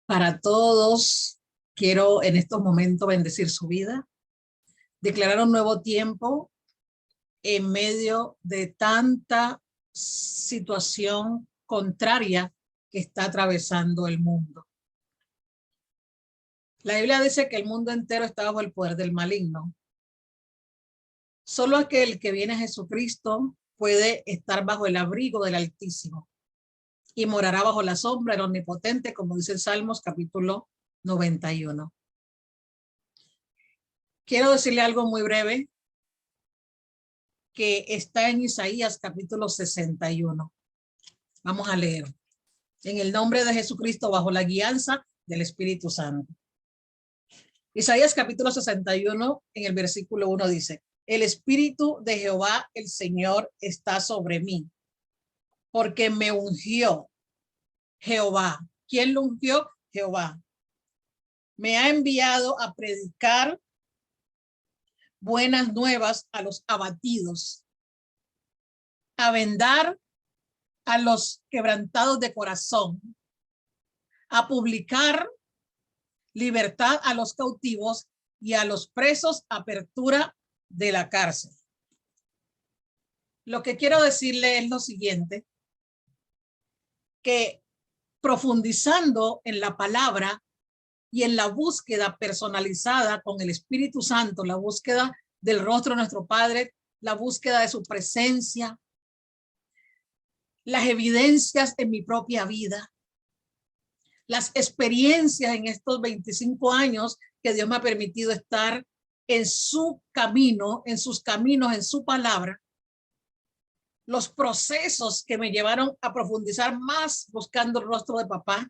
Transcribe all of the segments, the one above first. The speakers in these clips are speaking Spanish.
Para todos, quiero en estos momentos bendecir su vida, declarar un nuevo tiempo en medio de tanta situación contraria que está atravesando el mundo. La Biblia dice que el mundo entero está bajo el poder del maligno. Solo aquel que viene a Jesucristo puede estar bajo el abrigo del Altísimo y morará bajo la sombra del Omnipotente, como dice el Salmos capítulo 91. Quiero decirle algo muy breve que está en Isaías capítulo 61. Vamos a leer. En el nombre de Jesucristo, bajo la guianza del Espíritu Santo. Isaías capítulo 61, en el versículo 1 dice: el Espíritu de Jehová, el Señor, está sobre mí, porque me ungió Jehová. ¿Quién lo ungió? Jehová. Me ha enviado a predicar buenas nuevas a los abatidos, a vendar a los quebrantados de corazón, a publicar libertad a los cautivos y a los presos apertura de la cárcel. Lo que quiero decirle es lo siguiente, que profundizando en la palabra y en la búsqueda personalizada con el Espíritu Santo, la búsqueda del rostro de nuestro Padre, la búsqueda de su presencia, las evidencias en mi propia vida, las experiencias en estos 25 años que Dios me ha permitido estar en su camino, en sus caminos, en su palabra, los procesos que me llevaron a profundizar más buscando el rostro de papá,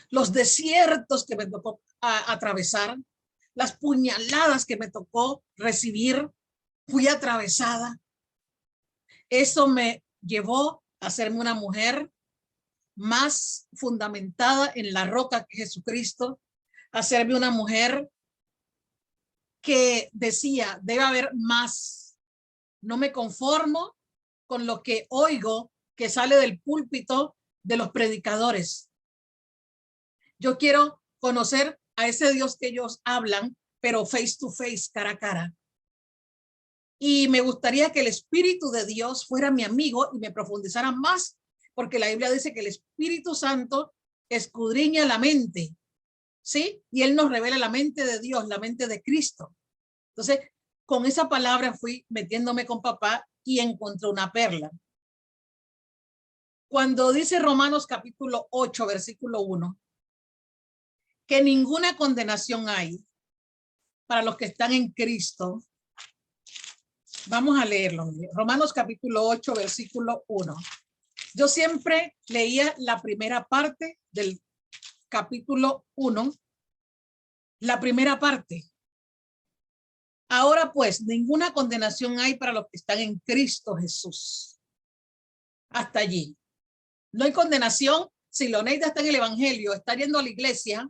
los desiertos que me tocó atravesar, las puñaladas que me tocó recibir, fui atravesada. Eso me llevó a hacerme una mujer más fundamentada en la roca que Jesucristo, hacerme una mujer que decía, debe haber más. No me conformo con lo que oigo que sale del púlpito de los predicadores. Yo quiero conocer a ese Dios que ellos hablan, pero face to face, cara a cara. Y me gustaría que el Espíritu de Dios fuera mi amigo y me profundizara más, porque la Biblia dice que el Espíritu Santo escudriña la mente, ¿sí? Y Él nos revela la mente de Dios, la mente de Cristo. Entonces, con esa palabra fui metiéndome con papá y encontré una perla. Cuando dice Romanos capítulo 8, versículo 1, que ninguna condenación hay para los que están en Cristo. Vamos a leerlo. Romanos capítulo 8, versículo 1. Yo siempre leía la primera parte del capítulo 1, la primera parte. Ahora pues, ninguna condenación hay para los que están en Cristo Jesús. Hasta allí. No hay condenación si Leoneida está en el evangelio, está yendo a la iglesia,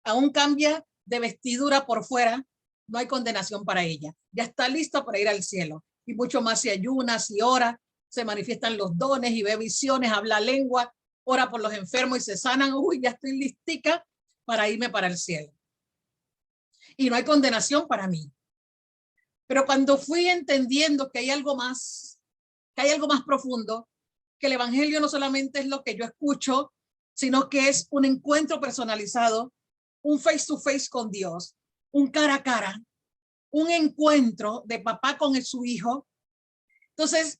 aún cambia de vestidura por fuera, no hay condenación para ella. Ya está lista para ir al cielo. Y mucho más si ayuna, si ora, se manifiestan los dones y ve visiones, habla lengua, ora por los enfermos y se sanan. Uy, ya estoy listica para irme para el cielo. Y no hay condenación para mí. Pero cuando fui entendiendo que hay algo más profundo, que el evangelio no solamente es lo que yo escucho, sino que es un encuentro personalizado, un face to face con Dios, un cara a cara, un encuentro de papá con su hijo. Entonces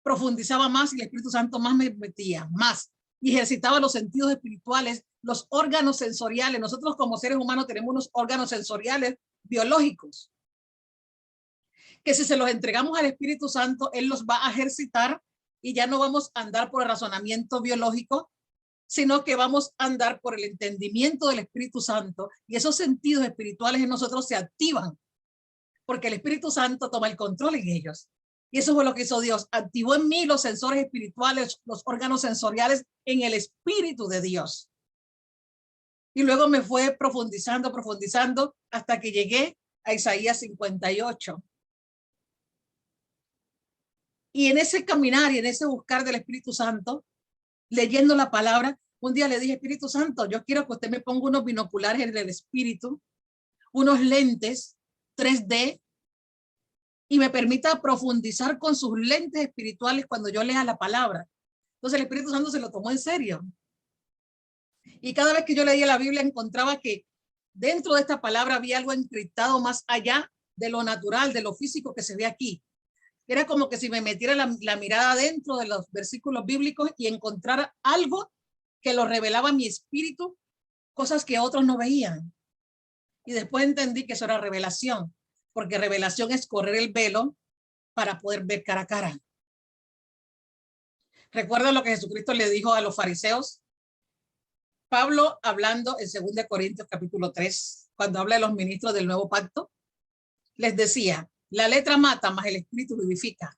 profundizaba más y el Espíritu Santo más me metía, más, y ejercitaba los sentidos espirituales, los órganos sensoriales. Nosotros como seres humanos tenemos unos órganos sensoriales biológicos, que si se los entregamos al Espíritu Santo, Él los va a ejercitar y ya no vamos a andar por el razonamiento biológico, sino que vamos a andar por el entendimiento del Espíritu Santo, y esos sentidos espirituales en nosotros se activan porque el Espíritu Santo toma el control en ellos. Y eso fue lo que hizo Dios. Activó en mí los sensores espirituales, los órganos sensoriales en el Espíritu de Dios. Y luego me fue profundizando hasta que llegué a Isaías 58. Y en ese caminar y en ese buscar del Espíritu Santo, leyendo la palabra, Un día le dije, Espíritu Santo, yo quiero que usted me ponga unos binoculares en el espíritu, unos lentes 3D, y me permita profundizar con sus lentes espirituales cuando yo lea la palabra. Entonces el Espíritu Santo se lo tomó en serio. Y cada vez que yo leía la Biblia encontraba que dentro de esta palabra había algo encriptado más allá de lo natural, de lo físico que se ve aquí. Era como que si me metiera la mirada dentro de los versículos bíblicos y encontrara algo que lo revelaba a mi espíritu, cosas que otros no veían. Y después entendí que eso era revelación, porque revelación es correr el velo para poder ver cara a cara. ¿Recuerdan lo que Jesucristo le dijo a los fariseos? Pablo hablando en 2 Corintios capítulo 3, cuando habla de los ministros del nuevo pacto, les decía, la letra mata, mas el espíritu vivifica.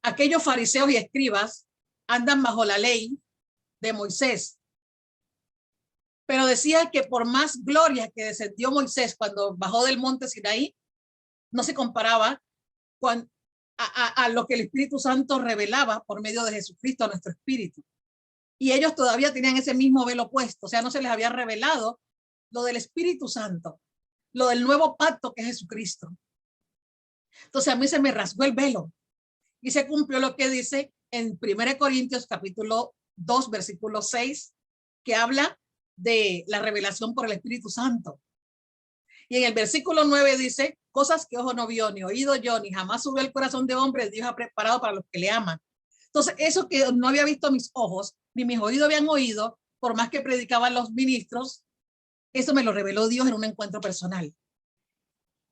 Aquellos fariseos y escribas andan bajo la ley de Moisés, pero decía que por más gloria que descendió Moisés cuando bajó del monte Sinaí, no se comparaba con a lo que el Espíritu Santo revelaba por medio de Jesucristo a nuestro espíritu. Y ellos todavía tenían ese mismo velo puesto, o sea, no se les había revelado lo del Espíritu Santo, lo del nuevo pacto que es Jesucristo. Entonces a mí se me rasgó el velo y se cumplió lo que dice en 1 Corintios capítulo 2, versículo 6, que habla de la revelación por el Espíritu Santo. Y en el versículo 9 dice, cosas que ojo no vio, ni oído yo, ni jamás subió el corazón de hombre, Dios ha preparado para los que le aman. Entonces, eso que no había visto mis ojos, ni mis oídos habían oído, por más que predicaban los ministros, eso me lo reveló Dios en un encuentro personal.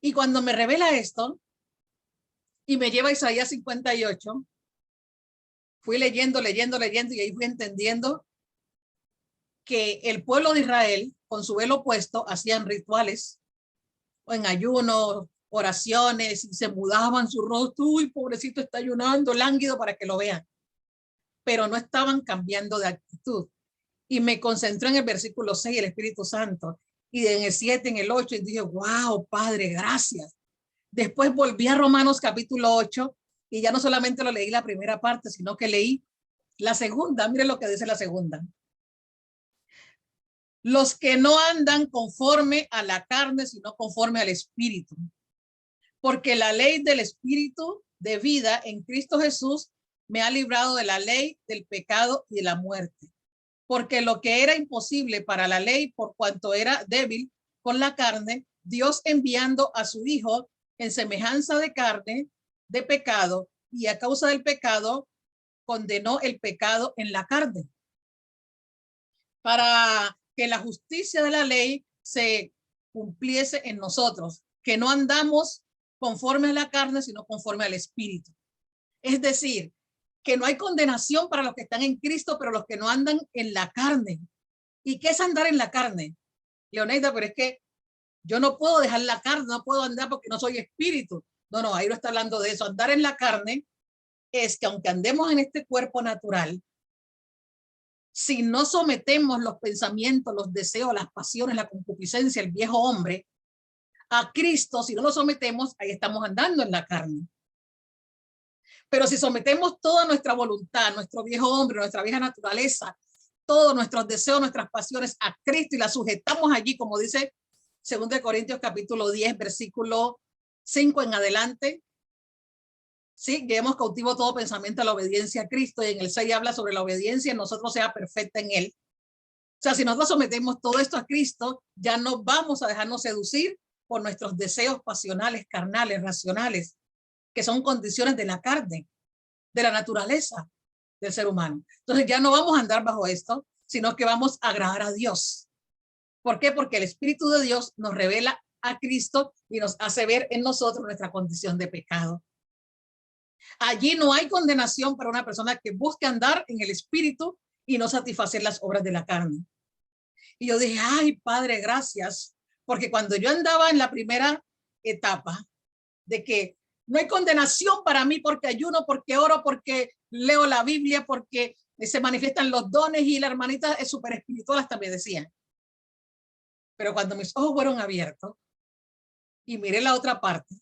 Y cuando me revela esto, y me lleva a Isaías 58, fui leyendo, y ahí fui entendiendo que el pueblo de Israel, con su velo puesto, hacían rituales, o en ayuno, oraciones, y se mudaban su rostro, uy, pobrecito está ayunando, lánguido, para que lo vean. Pero no estaban cambiando de actitud. Y me concentré en el versículo 6, el Espíritu Santo, y en el 7, en el 8, y dije, wow, Padre, gracias. Después volví a Romanos capítulo 8, y ya no solamente lo leí la primera parte, sino que leí la segunda. Miren lo que dice la segunda. Los que no andan conforme a la carne, sino conforme al Espíritu. Porque la ley del Espíritu de vida en Cristo Jesús me ha librado de la ley del pecado y de la muerte. Porque lo que era imposible para la ley, por cuanto era débil con la carne, Dios enviando a su Hijo en semejanza de carne, de pecado, y a causa del pecado, condenó el pecado en la carne. Para que la justicia de la ley se cumpliese en nosotros, que no andamos conforme a la carne, sino conforme al Espíritu. Es decir, que no hay condenación para los que están en Cristo, pero los que no andan en la carne. ¿Y qué es andar en la carne? Leoneida, pero es que yo no puedo dejar la carne, no puedo andar porque no soy espíritu. No, ahí no está hablando de eso. Andar en la carne es que aunque andemos en este cuerpo natural, si no sometemos los pensamientos, los deseos, las pasiones, la concupiscencia, el viejo hombre, a Cristo, si no lo sometemos, ahí estamos andando en la carne. Pero si sometemos toda nuestra voluntad, nuestro viejo hombre, nuestra vieja naturaleza, todos nuestros deseos, nuestras pasiones a Cristo y la sujetamos allí, como dice 2 Corintios capítulo 10, versículo 5 en adelante, sí, llevemos cautivo todo pensamiento a la obediencia a Cristo, y en el 6 habla sobre la obediencia en nosotros sea perfecta en él. O sea, si nosotros sometemos todo esto a Cristo, ya no vamos a dejarnos seducir por nuestros deseos pasionales, carnales, racionales, que son condiciones de la carne, de la naturaleza del ser humano. Entonces ya no vamos a andar bajo esto, sino que vamos a agradar a Dios. ¿Por qué? Porque el Espíritu de Dios nos revela a Cristo y nos hace ver en nosotros nuestra condición de pecado. Allí no hay condenación para una persona que busque andar en el Espíritu y no satisfacer las obras de la carne. Y yo dije, ay, Padre, gracias, porque cuando yo andaba en la primera etapa de que no hay condenación para mí porque ayuno, porque oro, porque leo la Biblia, porque se manifiestan los dones, y la hermanita es súper espiritual, hasta me decía. Pero cuando mis ojos fueron abiertos y miré la otra parte,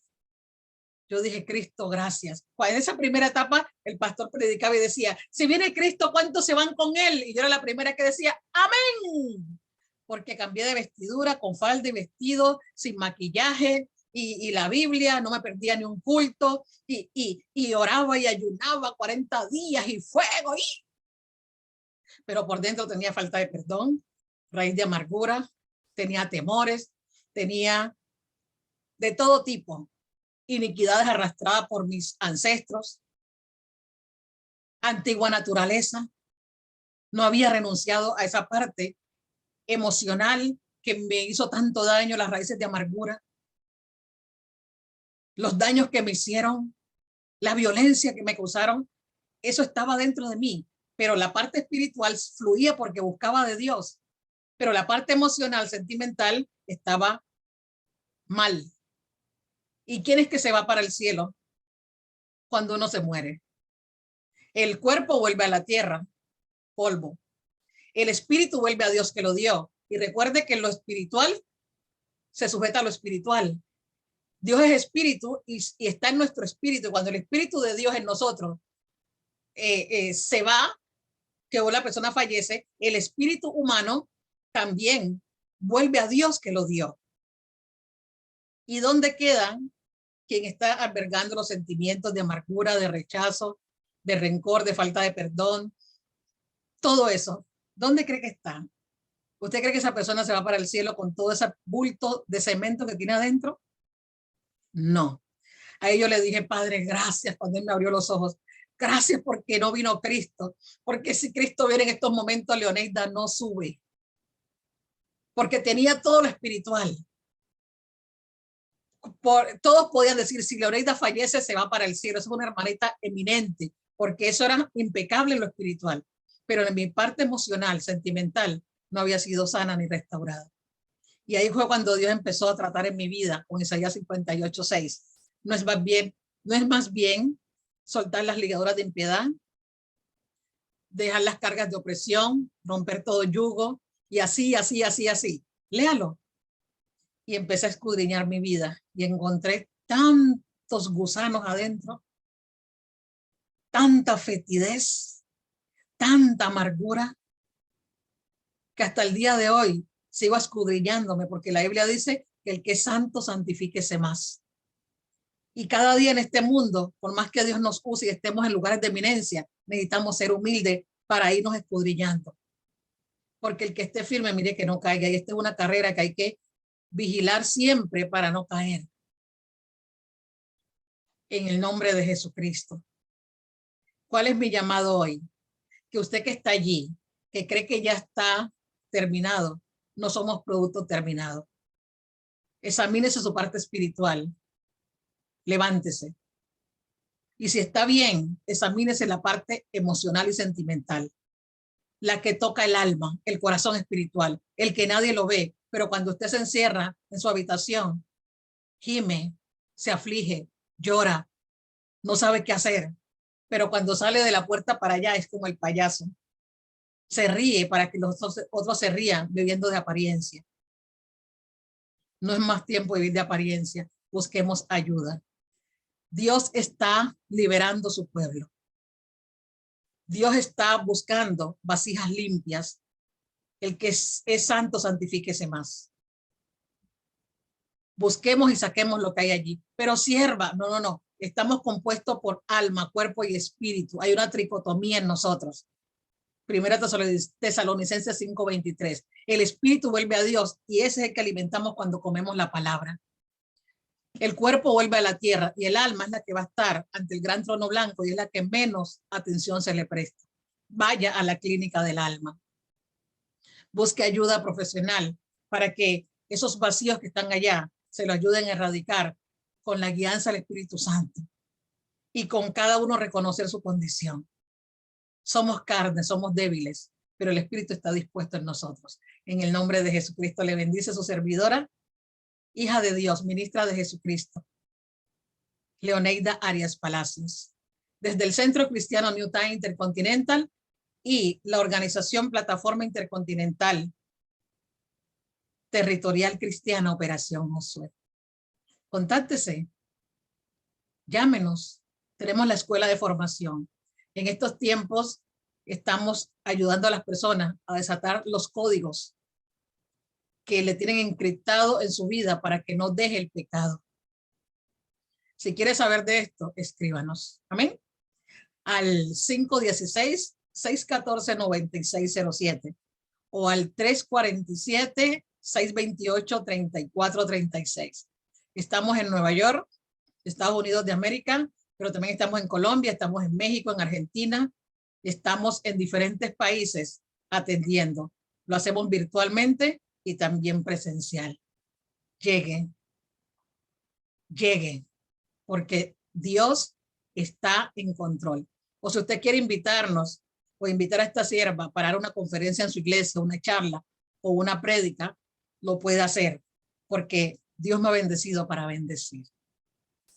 Yo dije, Cristo, gracias. En esa primera etapa, el pastor predicaba y decía, si viene Cristo, ¿cuántos se van con él? Y yo era la primera que decía, amén. Porque cambié de vestidura, con falda y vestido, sin maquillaje, y la Biblia, no me perdía ni un culto, y oraba y ayunaba 40 días y fuego. Pero por dentro tenía falta de perdón, raíz de amargura, tenía temores, tenía de todo tipo, iniquidades arrastradas por mis ancestros, antigua naturaleza. No había renunciado a esa parte emocional que me hizo tanto daño, las raíces de amargura, los daños que me hicieron, la violencia que me causaron. Eso estaba dentro de mí, pero la parte espiritual fluía porque buscaba de Dios, pero la parte emocional, sentimental, estaba mal. ¿Y quién es que se va para el cielo cuando uno se muere? El cuerpo vuelve a la tierra, polvo. El espíritu vuelve a Dios que lo dio. Y recuerde que lo espiritual se sujeta a lo espiritual. Dios es espíritu y está en nuestro espíritu. Cuando el espíritu de Dios en nosotros se va, que la persona fallece, el espíritu humano también vuelve a Dios que lo dio. ¿Y dónde quedan quien está albergando los sentimientos de amargura, de rechazo, de rencor, de falta de perdón? Todo eso, ¿dónde cree que está? ¿Usted cree que esa persona se va para el cielo con todo ese bulto de cemento que tiene adentro? No. A ellos le dije, Padre, gracias cuando Él me abrió los ojos. Gracias porque no vino Cristo. Porque si Cristo viene en estos momentos, Leoneida no sube. Porque tenía todo lo espiritual. Todos podían decir, si Leoneida fallece, se va para el cielo. Es una hermanita eminente, porque eso era impecable en lo espiritual. Pero en mi parte emocional, sentimental, no había sido sana ni restaurada. Y ahí fue cuando Dios empezó a tratar en mi vida con Isaías 58:6. No es más bien soltar las ligaduras de impiedad, dejar las cargas de opresión, romper todo yugo, y así. Léalo. Y empecé a escudriñar mi vida y encontré tantos gusanos adentro, tanta fetidez, tanta amargura, que hasta el día de hoy sigo escudriñándome, porque la Biblia dice que el que es santo, santifíquese más. Y cada día en este mundo, por más que Dios nos use y estemos en lugares de eminencia, necesitamos ser humildes para irnos escudriñando. Porque el que esté firme, mire que no caiga. Y esta es una carrera que hay que vigilar siempre para no caer. En el nombre de Jesucristo. ¿Cuál es mi llamado hoy? Que usted que está allí, que cree que ya está terminado, no somos producto terminado. Examínese su parte espiritual. Levántese. Y si está bien, examínese la parte emocional y sentimental, la que toca el alma, el corazón espiritual, el que nadie lo ve, pero cuando usted se encierra en su habitación, gime, se aflige, llora, no sabe qué hacer, pero cuando sale de la puerta para allá es como el payaso. Se ríe para que los otros se rían, viviendo de apariencia. No es más tiempo de vivir de apariencia. Busquemos ayuda. Dios está liberando su pueblo. Dios está buscando vasijas limpias. El que es santo, santifíquese más. Busquemos y saquemos lo que hay allí. Pero sierva, no. Estamos compuestos por alma, cuerpo y espíritu. Hay una tricotomía en nosotros. Primera Tesalonicenses 5:23. El espíritu vuelve a Dios y ese es el que alimentamos cuando comemos la palabra. El cuerpo vuelve a la tierra y el alma es la que va a estar ante el gran trono blanco y es la que menos atención se le presta. Vaya a la clínica del alma. Busque ayuda profesional para que esos vacíos que están allá se lo ayuden a erradicar con la guianza del Espíritu Santo y con cada uno reconocer su condición. Somos carne, somos débiles, pero el Espíritu está dispuesto en nosotros. En el nombre de Jesucristo le bendice su servidora, hija de Dios, ministra de Jesucristo, Leoneida Arias Palacios, desde el Centro Cristiano New Time Intercontinental y la organización Plataforma Intercontinental Territorial Cristiana Operación Josué. Contáctese. Llámenos. Tenemos la escuela de formación. En estos tiempos estamos ayudando a las personas a desatar los códigos que le tienen encriptado en su vida para que no deje el pecado. Si quieres saber de esto, escríbanos. Amén. Al 516-614-9607 o al 347-628-3436. Estamos en Nueva York, Estados Unidos de América, pero también estamos en Colombia, estamos en México, en Argentina, estamos en diferentes países atendiendo. Lo hacemos virtualmente y también presencial. Lleguen, lleguen, porque Dios está en control. O si usted quiere invitarnos o invitar a esta sierva para dar una conferencia en su iglesia, una charla o una prédica, lo puede hacer, porque Dios me ha bendecido para bendecir.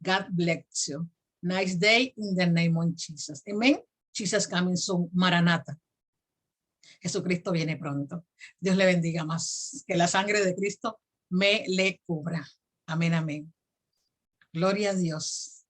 God bless you. Nice day in the name of Jesus. Amen. Jesus coming soon. Maranata. Jesucristo viene pronto. Dios le bendiga más. Que la sangre de Cristo me le cubra. Amén, amén. Gloria a Dios.